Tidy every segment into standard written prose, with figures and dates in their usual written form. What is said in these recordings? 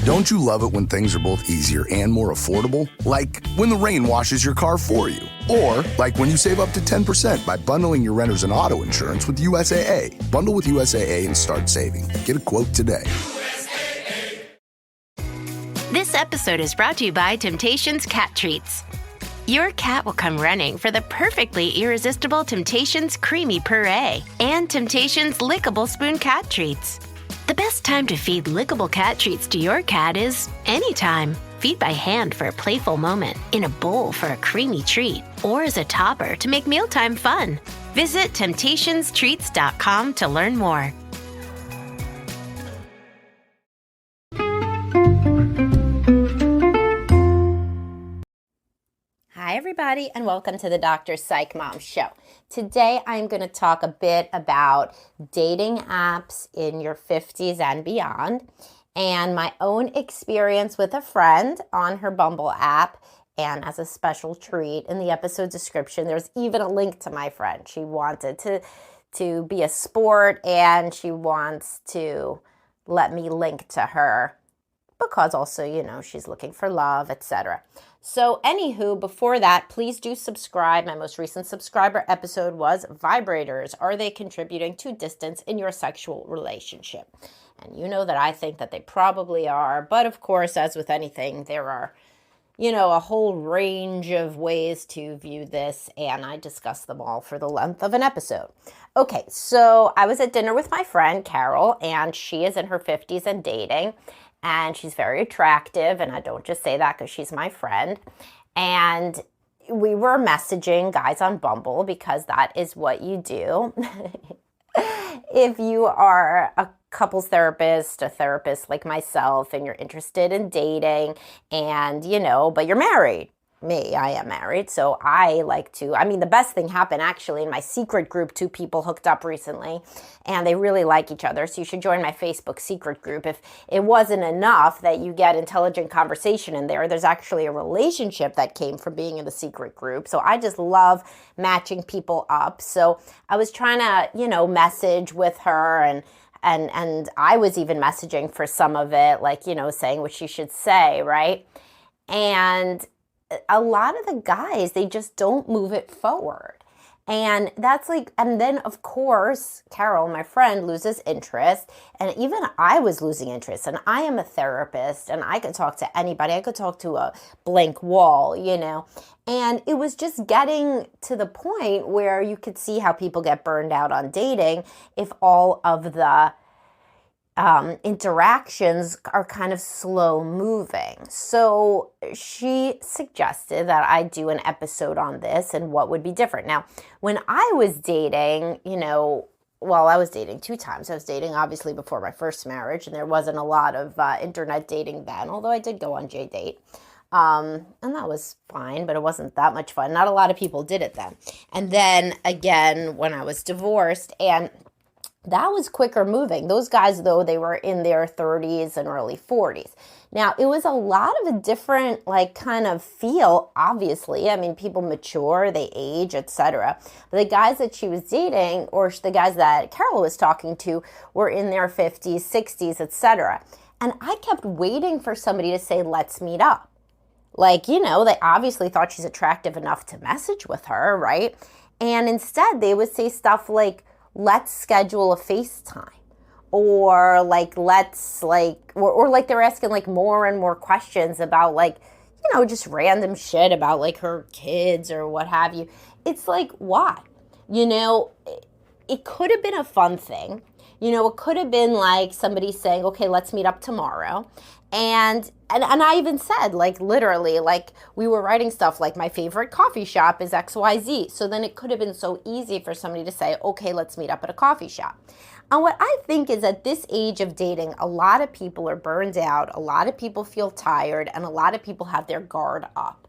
Don't you love it when things are both easier and more affordable? Like when the rain washes your car for you. Or like when you save up to 10% by bundling your renters and auto insurance with USAA. Bundle with USAA and start saving. Get a quote today. This episode is brought to you by Temptations Cat Treats. Your cat will come running for the perfectly irresistible Temptations Creamy Puree and Temptations Lickable Spoon Cat Treats. The best time to feed lickable cat treats to your cat is anytime. Feed by hand for a playful moment, in a bowl for a creamy treat, or as a topper to make mealtime fun. Visit TemptationsTreats.com to learn more. Hi, everybody, and welcome to the Dr. Psych Mom Show. Today, I'm going to talk a bit about dating apps in your 50s and beyond, and my own experience with a friend on her Bumble app. And as a special treat, in the episode description, there's even a link to my friend. She wanted to be a sport, and she wants to let me link to her because also, you know, she's looking for love, etc. So anywho, before that, please do subscribe. My most recent subscriber episode was vibrators. Are they contributing to distance in your sexual relationship? And you know that I think that they probably are. But of course, as with anything, there are, you know, a whole range of ways to view this. And I discuss them all for the length of an episode. Okay, so I was at dinner with my friend, Carol, and she is in her 50s and dating. And she's very attractive, and I don't just say that because she's my friend. And we were messaging guys on Bumble because that is what you do. If you are a couples therapist, a therapist like myself, and you're interested in dating, and, you know, but you're married. I am married, so I like to, the best thing happened actually in my secret group. 2 people hooked up recently, and they really like each other, so you should join my Facebook secret group. If it wasn't enough that you get intelligent conversation in there, there's actually a relationship that came from being in the secret group, so I just love matching people up. So I was trying to, you know, message with her, and I was even messaging for some of it, like, you know, saying what she should say, right? And a lot of the guys, they just don't move it forward. And that's like, and then of course, Carol, my friend, loses interest. And even I was losing interest. And I am a therapist, and I could talk to anybody. I could talk to a blank wall, you know. And it was just getting to the point where you could see how people get burned out on dating if all of the interactions are kind of slow moving. So she suggested that I do an episode on this and what would be different. Now, when I was dating, you know, well, I was dating 2 times. I was dating obviously before my first marriage, and there wasn't a lot of internet dating then, although I did go on JDate. And that was fine, but it wasn't that much fun. Not a lot of people did it then. And then again, when I was divorced, and that was quicker moving. Those guys, though, they were in their 30s and early 40s. Now, it was a lot of a different, like, kind of feel, obviously. I mean, people mature, they age, etc. But the guys that she was dating, or the guys that Carol was talking to, were in their 50s, 60s, etc. And I kept waiting for somebody to say, let's meet up. Like, you know, they obviously thought she's attractive enough to message with her, right? And instead, they would say stuff like, let's schedule a FaceTime, or like, let's like, or like they're asking like more and more questions about like, you know, just random shit about like her kids or what have you. It's like, why? You know, it could have been a fun thing. You know, it could have been like somebody saying, okay, let's meet up tomorrow. And I even said, like, literally, like, we were writing stuff like, my favorite coffee shop is XYZ. So then it could have been so easy for somebody to say, okay, let's meet up at a coffee shop. And what I think is at this age of dating, a lot of people are burned out, a lot of people feel tired, and a lot of people have their guard up.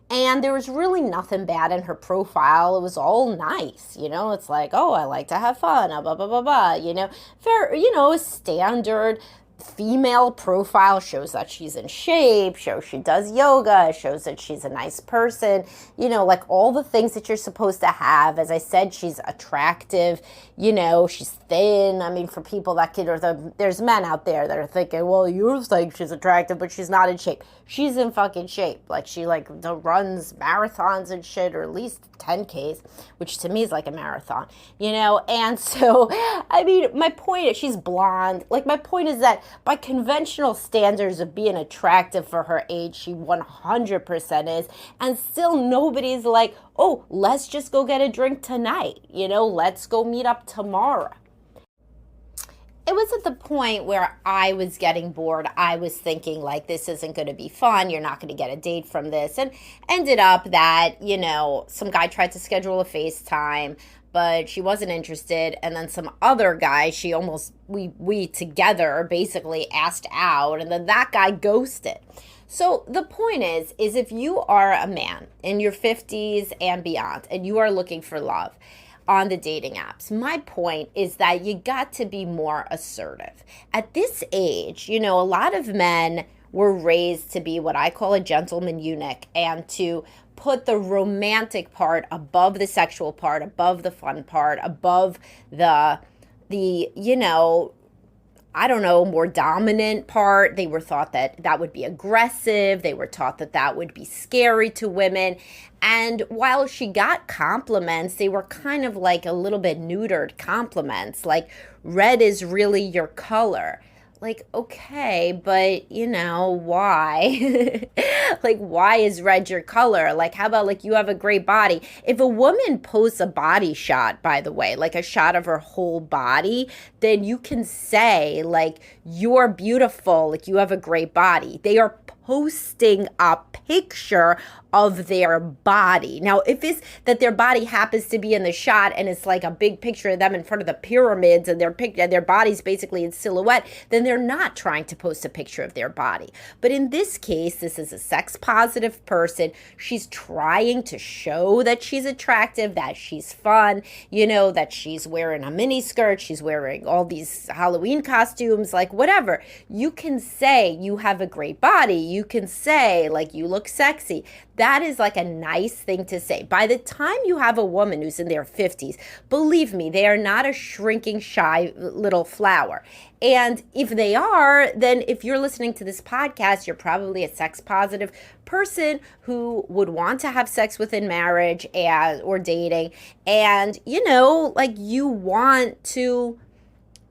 And there was really nothing bad in her profile. It was all nice, you know. It's like, oh, I like to have fun, blah, blah, blah, blah, you know. Fair, you know, standard female profile shows that she's in shape, shows she does yoga, shows that she's a nice person, like all the things that you're supposed to have. As I said, she's attractive, she's thin. I mean, for people that there's men out there that are thinking, well, you think she's attractive, but she's not in shape. She's in fucking shape. Like, she runs marathons and shit, or at least 10Ks, which to me is like a marathon, and so, I mean, my point is, she's blonde. Like, my point is that by conventional standards of being attractive for her age, she 100% is, and still nobody's like, oh, let's just go get a drink tonight, let's go meet up tomorrow. It was at the point where I was getting bored. I was thinking, like, this isn't going to be fun. You're not going to get a date from this. And ended up that, some guy tried to schedule a FaceTime, but she wasn't interested. And then some other guy, we together basically asked out. And then that guy ghosted. So the point is if you are a man in your 50s and beyond, and you are looking for love on the dating apps, my point is that you got to be more assertive. At this age, a lot of men were raised to be what I call a gentleman eunuch, and to put the romantic part above the sexual part, above the fun part, above the more dominant part. They were taught that would be aggressive. They were taught that would be scary to women. And while she got compliments, they were kind of like a little bit neutered compliments, like, red is really your color. Like, okay, but, why? Like, why is red your color? Like, how about, like, you have a great body? If a woman posts a body shot, by the way, like a shot of her whole body, then you can say, like, you're beautiful, like, you have a great body. They are posting a picture of their body. Now, if it's that their body happens to be in the shot and it's like a big picture of them in front of the pyramids and their body's basically in silhouette, then they're not trying to post a picture of their body. But in this case, this is a sex positive person. She's trying to show that she's attractive, that she's fun, that she's wearing a mini skirt, she's wearing all these Halloween costumes, like, whatever. You can say you have a great body. You can say, like, you look sexy. That is like a nice thing to say. By the time you have a woman who's in their 50s, believe me, they are not a shrinking, shy little flower. And if they are, then if you're listening to this podcast, you're probably a sex positive person who would want to have sex within marriage or dating. And, like, you want to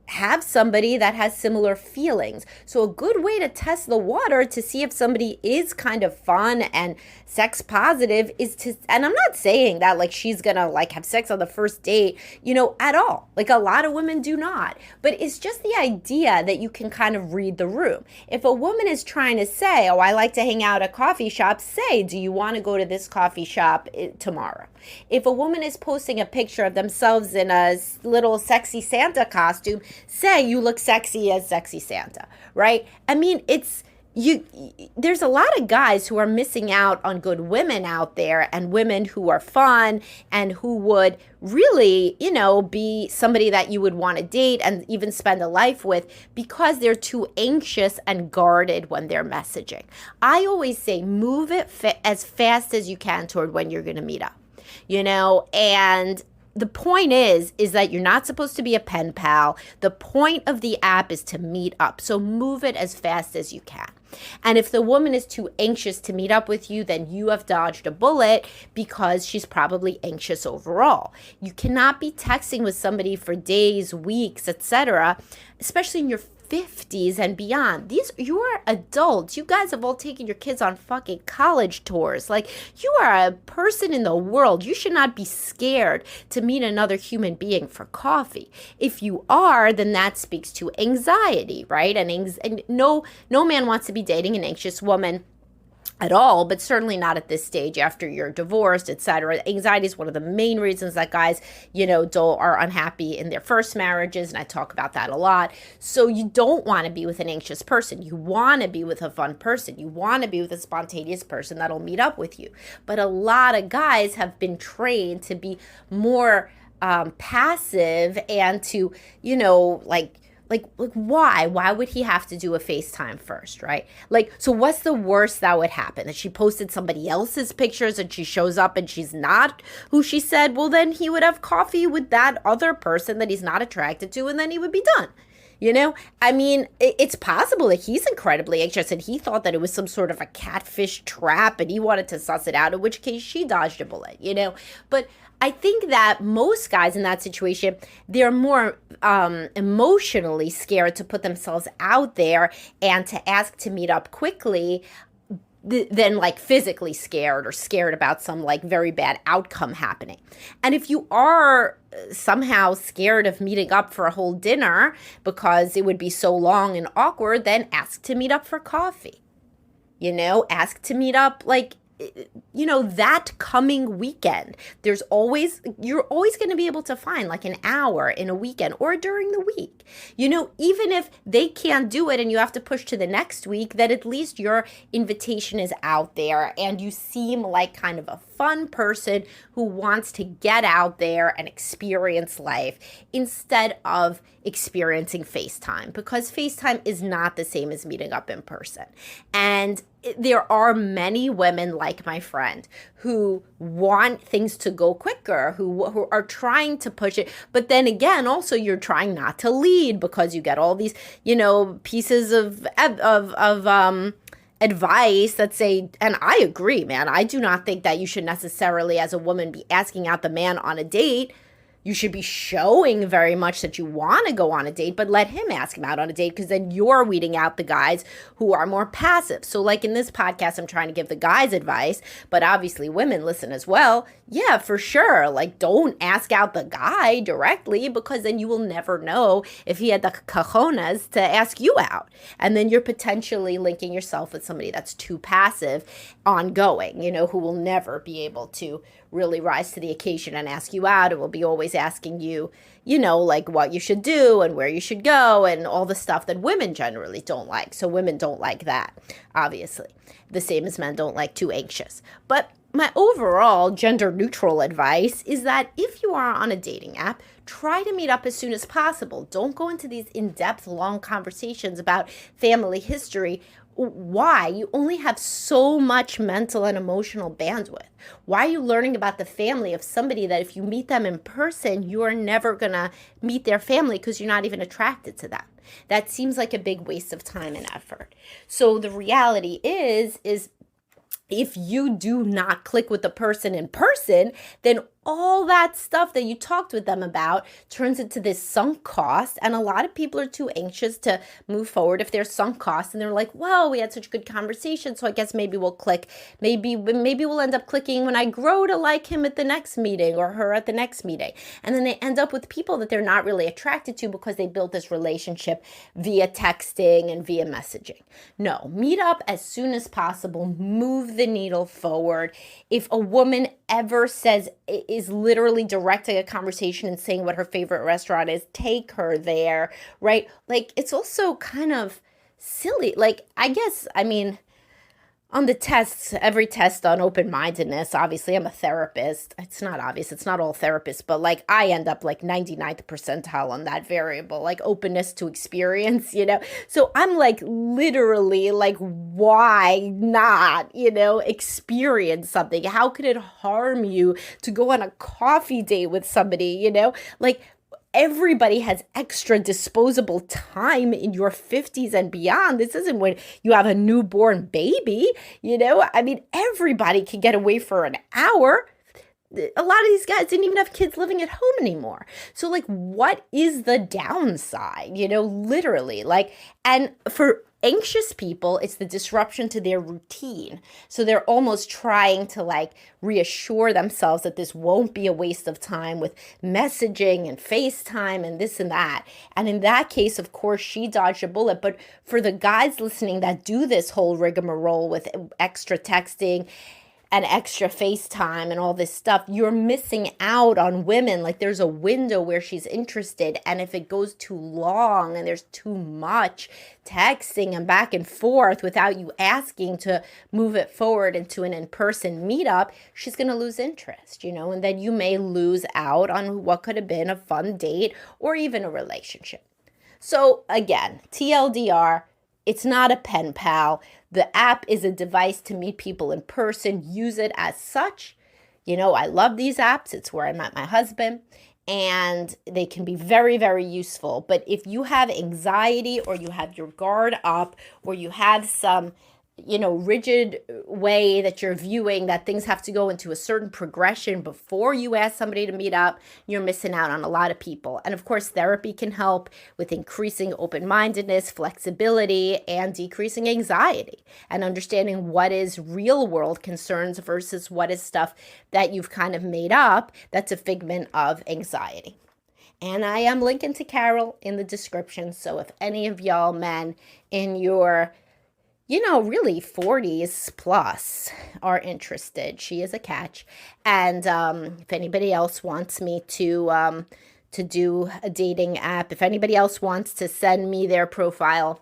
have somebody that has similar feelings. So a good way to test the water to see if somebody is kind of fun and sex positive is to, and I'm not saying that like she's gonna like have sex on the first date, at all. Like, a lot of women do not. But it's just the idea that you can kind of read the room. If a woman is trying to say, oh, I like to hang out at coffee shops, say, do you want to go to this coffee shop tomorrow? If a woman is posting a picture of themselves in a little sexy Santa costume, say, you look sexy as sexy Santa, right? I mean, there's a lot of guys who are missing out on good women out there, and women who are fun and who would really, be somebody that you would want to date and even spend a life with, because they're too anxious and guarded when they're messaging. I always say move it as fast as you can toward when you're going to meet up, and the point is that you're not supposed to be a pen pal. The point of the app is to meet up. So move it as fast as you can. And if the woman is too anxious to meet up with you, then you have dodged a bullet, because she's probably anxious overall. You cannot be texting with somebody for days, weeks, etc., especially in your 50s and beyond. You are adults. You guys have all taken your kids on fucking college tours. Like, you are a person in the world. You should not be scared to meet another human being for coffee. If you are, then that speaks to anxiety, right? And no man wants to be dating an anxious woman at all, but certainly not at this stage after you're divorced, etc. Anxiety is one of the main reasons that guys, are unhappy in their first marriages, and I talk about that a lot. So you don't want to be with an anxious person. You want to be with a fun person. You want to be with a spontaneous person that'll meet up with you. But a lot of guys have been trained to be more passive and to, Like why? Why would he have to do a FaceTime first, right? Like, so what's the worst that would happen? That she posted somebody else's pictures and she shows up and she's not who she said? Well, then he would have coffee with that other person that he's not attracted to, and then he would be done. I mean, it's possible that he's incredibly anxious and he thought that it was some sort of a catfish trap and he wanted to suss it out, in which case she dodged a bullet, But I think that most guys in that situation, they're more emotionally scared to put themselves out there and to ask to meet up quickly than like physically scared or scared about some like very bad outcome happening. And if you are somehow scared of meeting up for a whole dinner because it would be so long and awkward, then ask to meet up for coffee. Ask to meet up like that coming weekend. You're always going to be able to find like an hour in a weekend or during the week. Even if they can't do it and you have to push to the next week, that at least your invitation is out there and you seem like kind of a fun person who wants to get out there and experience life instead of experiencing FaceTime, because FaceTime is not the same as meeting up in person. And there are many women like my friend who want things to go quicker, who are trying to push it. But then again, also you're trying not to lead because you get all these, pieces of advice that say, and I agree, man, I do not think that you should necessarily as a woman be asking out the man on a date. You should be showing very much that you want to go on a date, but let him ask him out on a date, because then you're weeding out the guys who are more passive. So like in this podcast, I'm trying to give the guys advice, but obviously women listen as well. Yeah, for sure. Like, don't ask out the guy directly, because then you will never know if he had the cojones to ask you out. And then you're potentially linking yourself with somebody that's too passive ongoing, who will never be able to really rise to the occasion and ask you out. It will be always asking you, like what you should do and where you should go and all the stuff that women generally don't like. So women don't like that, obviously. The same as men don't like too anxious. But my overall gender neutral advice is that if you are on a dating app, try to meet up as soon as possible. Don't go into these in-depth, long conversations about family history. Why? You only have so much mental and emotional bandwidth. Why are you learning about the family of somebody that if you meet them in person, you are never going to meet their family because you're not even attracted to them? That seems like a big waste of time and effort. So the reality is if you do not click with the person in person, then all that stuff that you talked with them about turns into this sunk cost. And a lot of people are too anxious to move forward if there's sunk cost. And they're like, well, we had such a good conversation, so I guess maybe we'll click. Maybe we'll end up clicking when I grow to like him at the next meeting or her at the next meeting. And then they end up with people that they're not really attracted to because they built this relationship via texting and via messaging. No, meet up as soon as possible. Move the needle forward. If a woman ever is literally directing a conversation and saying what her favorite restaurant is, take her there, right? Like, it's also kind of silly. Like, on the tests, every test on open-mindedness, obviously I'm a therapist. It's not obvious. It's not all therapists, but like I end up like 99th percentile on that variable, like openness to experience, So I'm like literally like, why not, experience something? How could it harm you to go on a coffee date with somebody, Like, everybody has extra disposable time in your 50s and beyond. This isn't when you have a newborn baby, everybody can get away for an hour. A lot of these guys didn't even have kids living at home anymore. So like, what is the downside, literally? Like, and for anxious people, it's the disruption to their routine. So they're almost trying to like reassure themselves that this won't be a waste of time with messaging and FaceTime and this and that. And in that case, of course, she dodged a bullet. But for the guys listening that do this whole rigmarole with extra texting and extra FaceTime and all this stuff, you're missing out on women. Like, there's a window where she's interested. And if it goes too long and there's too much texting and back and forth without you asking to move it forward into an in-person meetup, she's going to lose interest, and then you may lose out on what could have been a fun date or even a relationship. So again, TLDR, it's not a pen pal. The app is a device to meet people in person. Use it as such. You know, I love these apps. It's where I met my husband, and they can be very, very useful. But if you have anxiety, or you have your guard up, or you have some, rigid way that you're viewing that things have to go into a certain progression before you ask somebody to meet up, you're missing out on a lot of people. And of course, therapy can help with increasing open-mindedness, flexibility, and decreasing anxiety, and understanding what is real world concerns versus what is stuff that you've kind of made up that's a figment of anxiety. And I am linking to Carol in the description. So if any of y'all men in your really 40s plus are interested, she is a catch. And if anybody else wants me to do a dating app, if anybody else wants to send me their profile,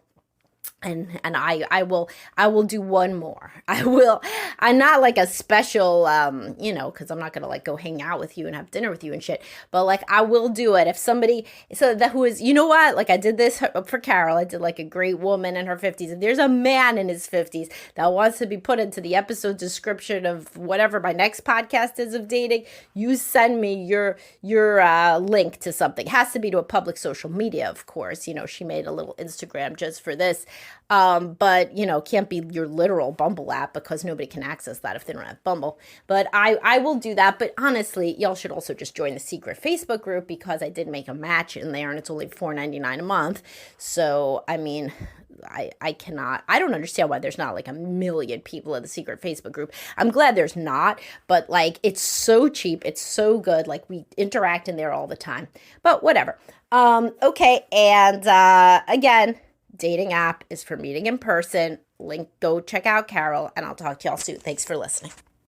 and I will do one more. I'm not like a special, because I'm not going to like go hang out with you and have dinner with you and shit. But like, I will do it if somebody, so that who is, like I did this for Carol. I did like a great woman in her 50s. And there's a man in his 50s that wants to be put into the episode description of whatever my next podcast is of dating. You send me your link to something. It has to be to a public social media, of course. She made a little Instagram just for this. But can't be your literal Bumble app because nobody can access that if they don't have Bumble. But I will do that. But honestly, y'all should also just join the secret Facebook group, because I did make a match in there and it's only $4.99 a month. So, I mean, I don't understand why there's not like 1 million people in the secret Facebook group. I'm glad there's not, but like, it's so cheap. It's so good. Like, we interact in there all the time, but whatever. Okay. And, again, dating app is for meeting in person. Link, go check out Carol, and I'll talk to y'all soon. Thanks for listening.